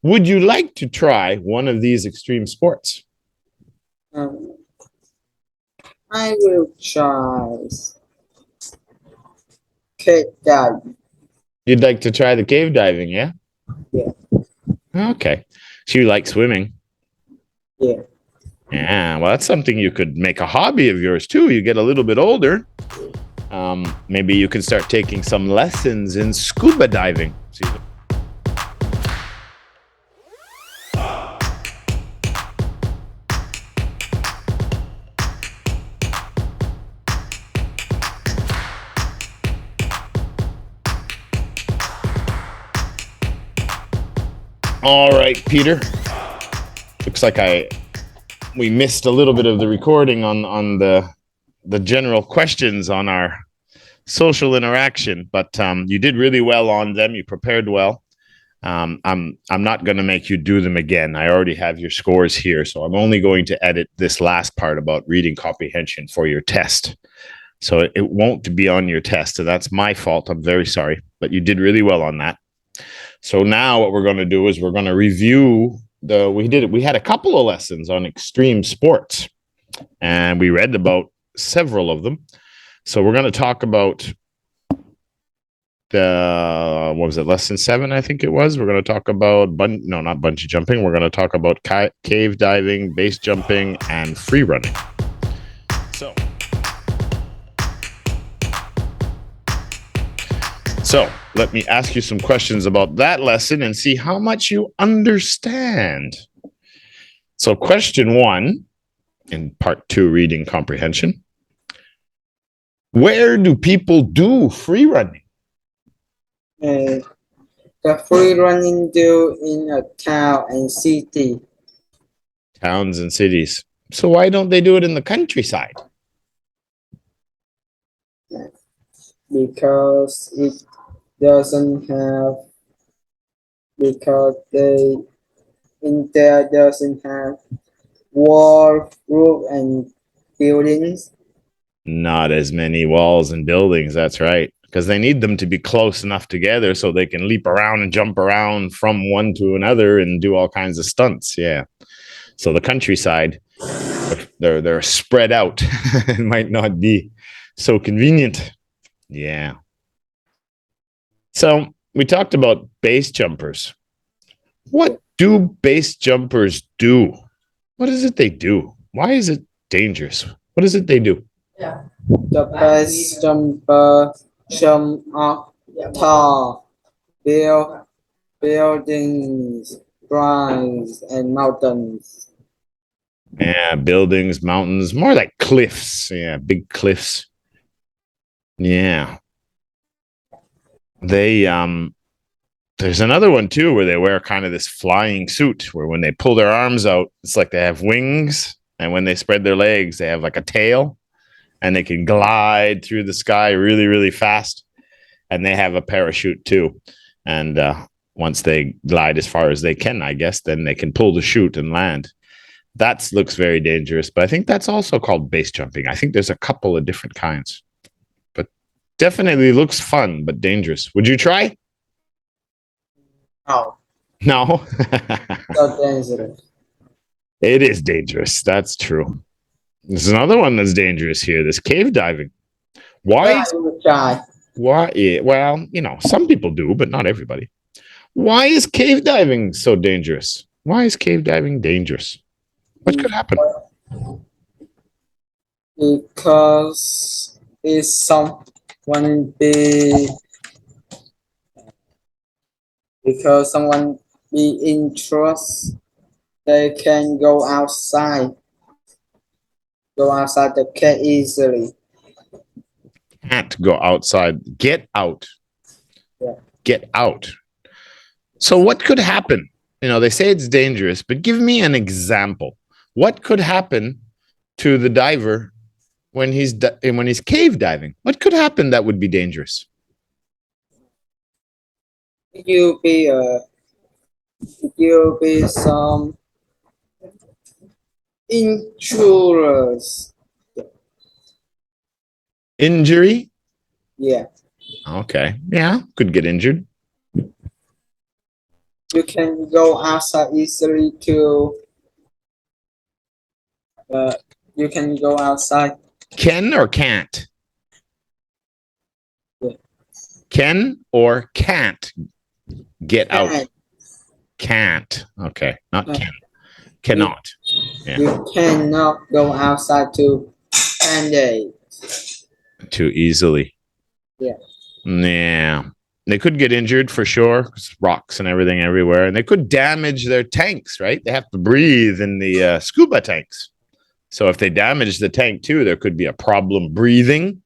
Would you like to try one of these extreme sports? I will try cave diving. You'd like to try the cave diving, yeah? Yeah. Okay. So you like swimming? Yeah. Yeah, well, that's something you could make a hobby of yours too. You get a little bit older. Maybe you can start taking some lessons in scuba diving. See? All right, Peter. Looks like we missed a little bit of the recording on the general questions on our social interaction, but you did really well on them. You prepared well. I'm not going to make you do them again. I already have your scores here, so I'm only going to edit this last part about reading comprehension for your test. So it won't be on your test, and that's my fault. I'm very sorry, but you did really well on that. So now what we're going to do is we're going to review we had a couple of lessons on extreme sports, and we read about several of them. So we're going to talk about what was it, lesson 7, I think it was. We're going to talk about not bungee jumping. We're going to talk about cave diving, base jumping, and free running. So let me ask you some questions about that lesson and see how much you understand. So question 1 in part 2, reading comprehension. Where do people do free running? The free running do in a town and city. Towns and cities. So why don't they do it in the countryside? Because it doesn't have, because there doesn't have wall, roof, and buildings. Not as many walls and buildings, that's right. Because they need them to be close enough together so they can leap around and jump around from one to another and do all kinds of stunts. Yeah. So the countryside, they're spread out. It might not be so convenient. Yeah. So we talked about base jumpers. What do base jumpers do? What is it they do? Why is it dangerous? What is it they do? Yeah. The base jumper jump up tall buildings, drives, and mountains. Yeah, buildings, mountains, more like cliffs. Yeah, big cliffs. Yeah. There's another one too where they wear kind of this flying suit where when they pull their arms out, it's like they have wings, and when they spread their legs, they have like a tail, and they can glide through the sky really, really fast. And they have a parachute too. And once they glide as far as they can, I guess, then they can pull the chute and land. That looks very dangerous, but I think that's also called base jumping. I think there's a couple of different kinds, but definitely looks fun, but dangerous. Would you try? No. No. So dangerous. It is dangerous. That's true. There's another one that's dangerous here. This cave diving. Why? Why? Well, some people do, but not everybody. Why is cave diving so dangerous? Why is cave diving dangerous? What could happen? Because if someone be in trust, they can go outside the cave easily. Can't go outside. Get out. Yeah. Get out. So what could happen? They say it's dangerous, but give me an example. What could happen to the diver when he's cave diving? What could happen that would be dangerous? You'll be some injuries. Injury? Yeah. Okay. Yeah, could get injured. You can go outside easily to. You can go outside. Can or can't? Yeah. Can or can't get out? Can. Can't. Okay, not Yeah. can. Cannot. Yeah. You cannot go outside to Sunday. Too easily. Yeah. Yeah. They could get injured for sure. Rocks and everything everywhere. And they could damage their tanks, right? They have to breathe in the scuba tanks. So if they damage the tank too, there could be a problem breathing.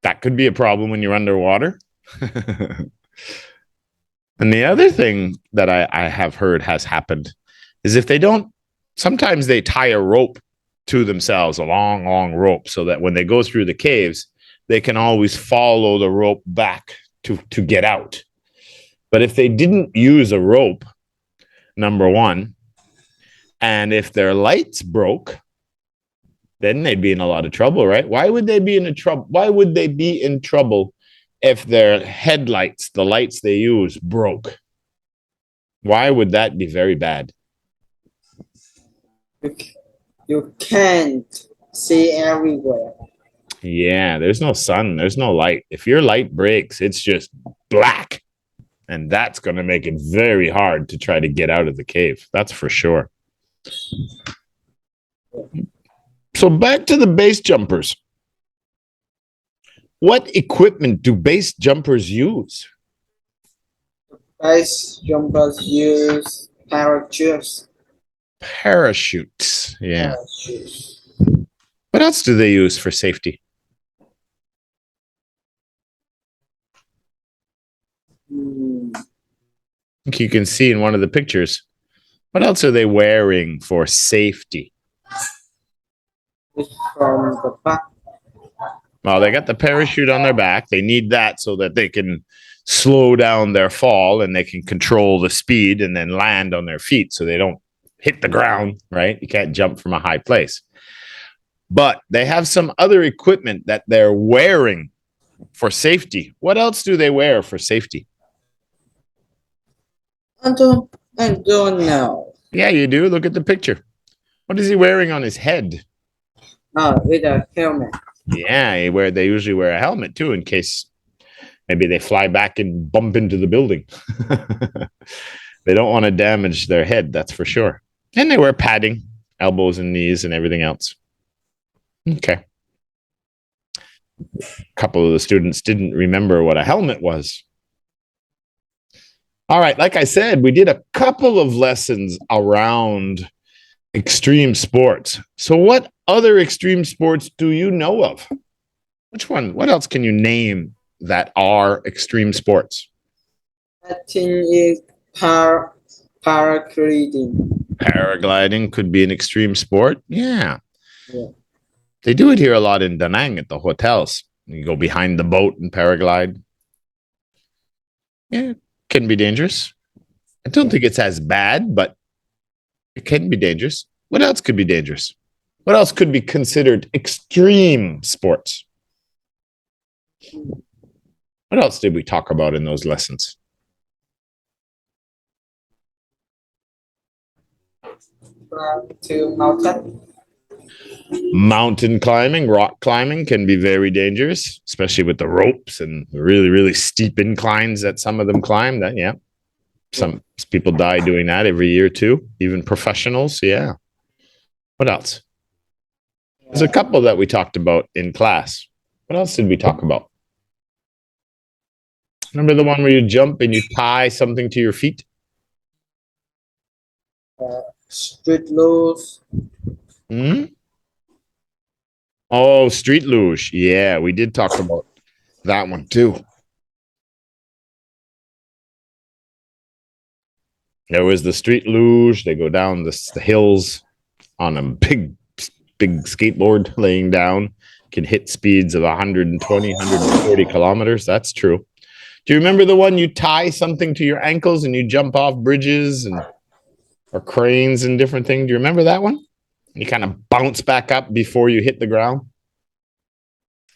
That could be a problem when you're underwater. And the other thing that I have heard has happened is if they don't, sometimes they tie a rope to themselves, a long, long rope, so that when they go through the caves, they can always follow the rope back to get out. But if they didn't use a rope, number one, and if their lights broke, then they'd be in a lot of trouble, right? Why would they be in trouble? Why would they be in trouble if their headlights, the lights they use, broke? Why would that be very bad? You can't see everywhere. Yeah, there's no sun, there's no light. If your light breaks, it's just black. And that's going to make it very hard to try to get out of the cave. That's for sure. So back to the base jumpers. What equipment do base jumpers use? Base jumpers use parachutes. Parachutes. Yeah. Parachutes. What else do they use for safety? I think you can see in one of the pictures. What else are they wearing for safety? It's from the back. Well, they got the parachute on their back. They need that so that they can slow down their fall and they can control the speed and then land on their feet so they don't hit the ground, right? You can't jump from a high place. But they have some other equipment that they're wearing for safety. What else do they wear for safety? I don't know. Yeah, you do. Look at the picture. What is he wearing on his head? Oh, with a helmet. Yeah, they usually wear a helmet too in case maybe they fly back and bump into the building. They don't want to damage their head, that's for sure. And they wear padding, elbows and knees and everything else. Okay. A couple of the students didn't remember what a helmet was. All right, like I said, we did a couple of lessons around extreme sports. So what other extreme sports do you know of? Which one? What else can you name that are extreme sports? I think it's paragliding. Paragliding could be an extreme sport. Yeah. Yeah. They do it here a lot in Da Nang at the hotels. You go behind the boat and paraglide. Yeah, can be dangerous. I don't think it's as bad, but it can be dangerous. What else could be dangerous? What else could be considered extreme sports? What else did we talk about in those lessons? To mountain. Mountain climbing, rock climbing can be very dangerous, especially with the ropes and really, really steep inclines that some of them climb. That, yeah. Some people die doing that every year too, even professionals. Yeah. What else? There's a couple that we talked about in class. What else did we talk about? Remember the one where you jump and you tie something to your feet? Street luge. Hmm? Oh, street luge. Yeah, we did talk about that one too. There was the street luge. They go down the hills on a big skateboard laying down. Can hit speeds of 120, 140 kilometers. That's true. Do you remember the one you tie something to your ankles and you jump off bridges and or cranes and different things? Do you remember that one? You kind of bounce back up before you hit the ground.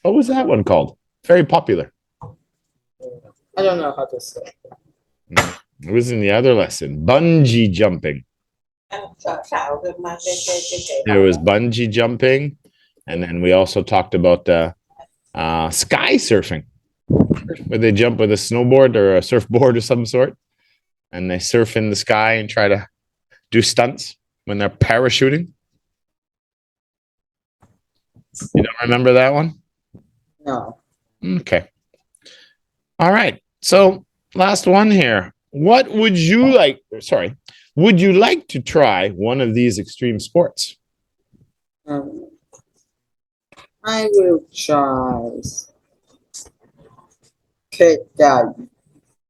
What was that one called? Very popular. I don't know how to say. It was in the other lesson. Bungee jumping. There was bungee jumping. And then we also talked about sky surfing, where they jump with a snowboard or a surfboard of some sort. And they surf in the sky and try to do stunts when they're parachuting. You don't remember that one? No. Okay. All right. So last one here. What would you like? Sorry. Would you like to try one of these extreme sports? I will try cave diving.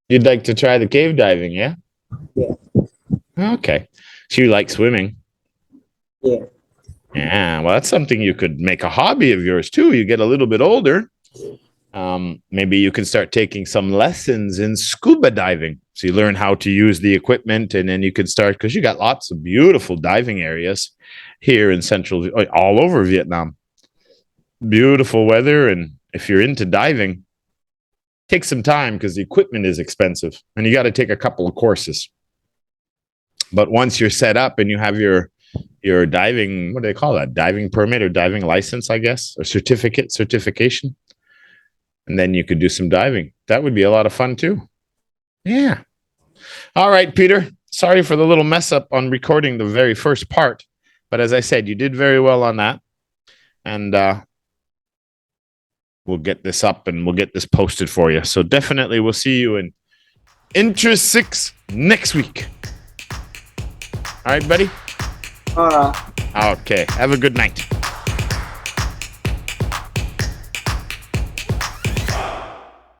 You'd like to try the cave diving, yeah? Yeah. Okay. So you like swimming? Yeah. Yeah. Well, that's something you could make a hobby of yours too. You get a little bit older. Maybe you can start taking some lessons in scuba diving. So you learn how to use the equipment, and then you can start, because you got lots of beautiful diving areas here in all over Vietnam. Beautiful weather. And if you're into diving, take some time, because the equipment is expensive and you got to take a couple of courses. But once you're set up and you have your diving, what do they call that? Diving permit or diving license, I guess, or certification. And then you could do some diving. That would be a lot of fun too. Yeah. All right, Peter. Sorry for the little mess up on recording the very first part. But as I said, you did very well on that. And we'll get this up and we'll get this posted for you. So definitely we'll see you in Interest 6 next week. All right, buddy? All right. Okay. Have a good night.